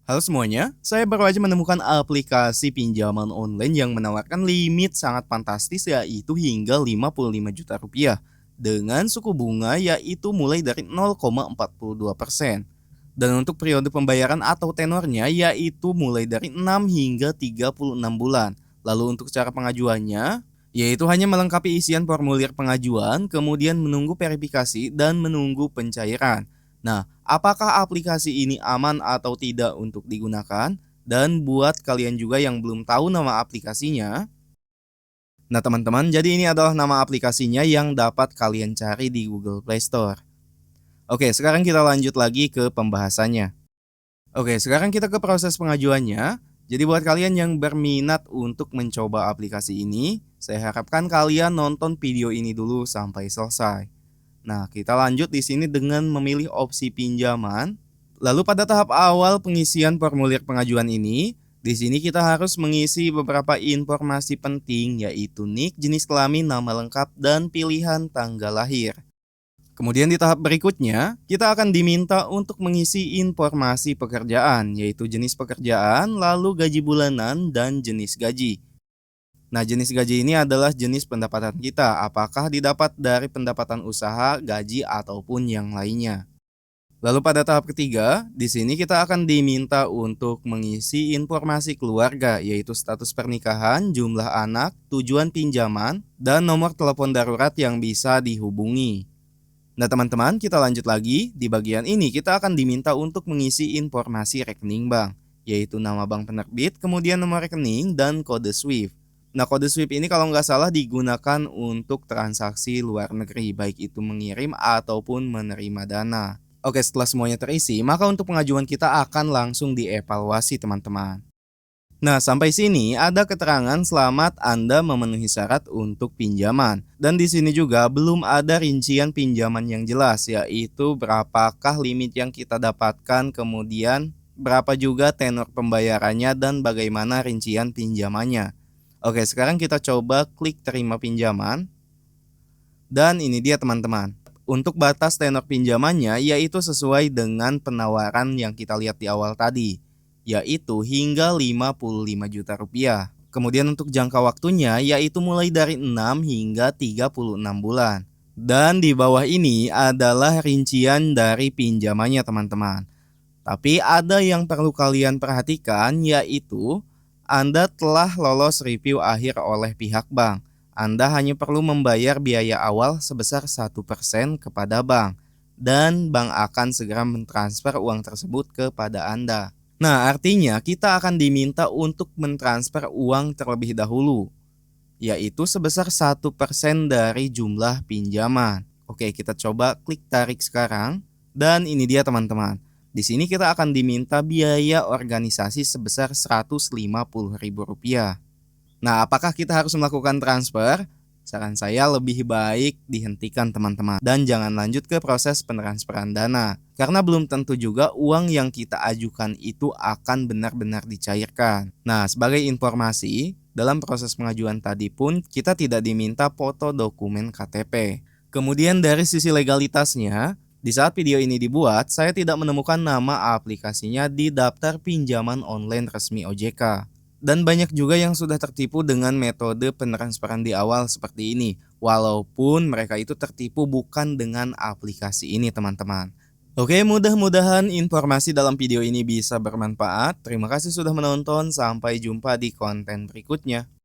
Halo semuanya, saya baru aja menemukan aplikasi pinjaman online yang menawarkan limit sangat fantastis yaitu hingga 55 juta rupiah dengan suku bunga yaitu mulai dari 0,42%. Dan untuk periode pembayaran atau tenornya yaitu mulai dari 6 hingga 36 bulan. Lalu untuk cara pengajuannya yaitu hanya melengkapi isian formulir pengajuan, kemudian menunggu verifikasi dan menunggu pencairan. Nah, apakah aplikasi ini aman atau tidak untuk digunakan? Dan buat kalian juga yang belum tahu nama aplikasinya, nah teman-teman, jadi ini adalah nama aplikasinya yang dapat kalian cari di Google Play Store. Oke, sekarang kita lanjut lagi ke pembahasannya. Oke, sekarang kita ke proses pengajuannya. Jadi buat kalian yang berminat untuk mencoba aplikasi ini, saya harapkan kalian nonton video ini dulu sampai selesai. Nah, kita lanjut di sini dengan memilih opsi pinjaman. Lalu pada tahap awal pengisian formulir pengajuan ini, di sini kita harus mengisi beberapa informasi penting yaitu nik, jenis kelamin, nama lengkap, dan pilihan tanggal lahir. Kemudian di tahap berikutnya, kita akan diminta untuk mengisi informasi pekerjaan yaitu jenis pekerjaan, lalu gaji bulanan, dan jenis gaji. Nah, jenis gaji ini adalah jenis pendapatan kita, apakah didapat dari pendapatan usaha, gaji, ataupun yang lainnya. Lalu pada tahap ketiga, di sini kita akan diminta untuk mengisi informasi keluarga, yaitu status pernikahan, jumlah anak, tujuan pinjaman, dan nomor telepon darurat yang bisa dihubungi. Nah teman-teman, kita lanjut lagi. Di bagian ini kita akan diminta untuk mengisi informasi rekening bank, yaitu nama bank penerbit, kemudian nomor rekening, dan kode SWIFT. Nah, kode SWIFT ini kalau nggak salah digunakan untuk transaksi luar negeri, baik itu mengirim ataupun menerima dana. Oke, setelah semuanya terisi, maka untuk pengajuan kita akan langsung dievaluasi teman-teman. Nah, sampai sini ada keterangan selamat Anda memenuhi syarat untuk pinjaman. Dan di sini juga belum ada rincian pinjaman yang jelas, yaitu berapakah limit yang kita dapatkan, kemudian berapa juga tenor pembayarannya, dan bagaimana rincian pinjamannya. Oke, sekarang kita coba klik terima pinjaman. Dan ini dia teman-teman. Untuk batas tenor pinjamannya yaitu sesuai dengan penawaran yang kita lihat di awal tadi, yaitu hingga 55 juta rupiah. Kemudian untuk jangka waktunya yaitu mulai dari 6 hingga 36 bulan. Dan di bawah ini adalah rincian dari pinjamannya teman-teman. Tapi ada yang perlu kalian perhatikan yaitu Anda telah lolos review akhir oleh pihak bank. Anda hanya perlu membayar biaya awal sebesar 1% kepada bank dan bank akan segera mentransfer uang tersebut kepada Anda. Nah, artinya kita akan diminta untuk mentransfer uang terlebih dahulu, yaitu sebesar 1% dari jumlah pinjaman. Oke, kita coba klik tarik sekarang dan ini dia teman-teman. Di sini kita akan diminta biaya organisasi sebesar Rp150.000. Nah, apakah kita harus melakukan transfer? Saran saya lebih baik dihentikan teman-teman dan jangan lanjut ke proses pentransferan dana. Karena belum tentu juga uang yang kita ajukan itu akan benar-benar dicairkan. Nah, sebagai informasi, dalam proses pengajuan tadi pun kita tidak diminta foto dokumen KTP. Kemudian dari sisi legalitasnya, di saat video ini dibuat, saya tidak menemukan nama aplikasinya di daftar pinjaman online resmi OJK. Dan banyak juga yang sudah tertipu dengan metode pentransferan di awal seperti ini. Walaupun mereka itu tertipu bukan dengan aplikasi ini teman-teman. Oke, mudah-mudahan informasi dalam video ini bisa bermanfaat. Terima kasih sudah menonton, sampai jumpa di konten berikutnya.